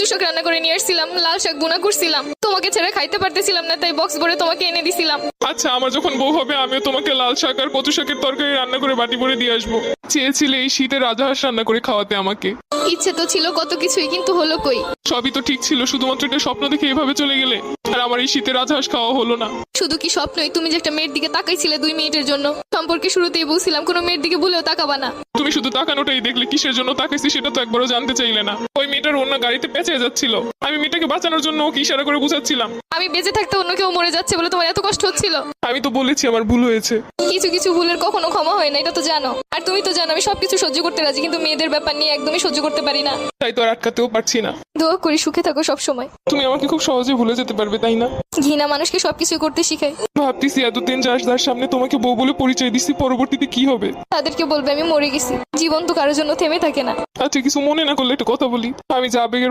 কচু শাক রান্না করে নিয়ে আসছিলাম, লাল শাক বোনা করছিলাম, তোমাকে ছেড়ে খাইতে পারতেছিলাম না, তাই বক্স ভরে তোমাকে এনে দিছিলাম। আচ্ছা, আমার যখন বউ হবে আমিও তোমাকে লাল শাক আর কচু শাকের তরকারি রান্না করে বাটি ভরে দিয়ে আসবো। চেয়েছিলে এই শীতে রাজহাঁস রান্না করে খাওয়াতে আমাকে। ইচ্ছে তো ছিল কত কিছুই, কিন্তু হলো কই। সবই তো ঠিক ছিল, শুধুমাত্র একটা স্বপ্ন দেখে এভাবে চলে গেলে। আর আমার এই শীতে রাজহাঁস খাওয়া হলো না। শুধু কি স্বপ্নই, তুমি যে একটা মেয়ের দিকে তাকাইছিলে 2 মিনিটের জন্য। সম্পর্কে শুরুতেই বলছিলাম কোনো মেয়ের দিকে ভুলেও তাকাবা না। তুমি শুধু তাকানোটাই দেখলে, কিসের জন্য তাকাইছি সেটা তো একবারও জানতে চাইলে না। ওই মেয়েটার অন্য গাড়িতে পেঁচে যাচ্ছিল, আমি মেয়েটাকে বাঁচানোর জন্য ওকে ইশারা করে বুঝাচ্ছিলাম। আমি বেঁচে থাকতে অন্য কেউ মরে যাচ্ছে বলে তোমার এত কষ্ট হচ্ছিল। আমি তো বলেছি আমার ভুল হয়েছে। কিছু কিছু ভুলের কখনো ক্ষমা হয় না, এটা তো জানো। আর তুমি তো জানো আমি সবকিছু সহ্য করতে রাজি, কিন্তু মেয়েদের ব্যাপার নিয়ে একদমই সহ্য করতে পারি না। তাই তো আর আটকাতেও পারছি না। দোয়া করি সুখে থাকো সব সময়। তুমি আমাকে খুব সহজে ভুলে যেতে পারবে, তাই না? ঘৃণা মানুষকে সবকিছু করতে শিখায়। ভাবতেছি এতদিন যার সামনে তোমাকে বউ বলে পরিচয় দিচ্ছি, পরবর্তীতে কি হবে। তাদেরকে বলবে আমি মরে গেছি। জীবন তো কারোর জন্য থেমে থাকে না। আচ্ছা, কিছু মনে না করলে একটা কথা বলি। আমি যা আবেগের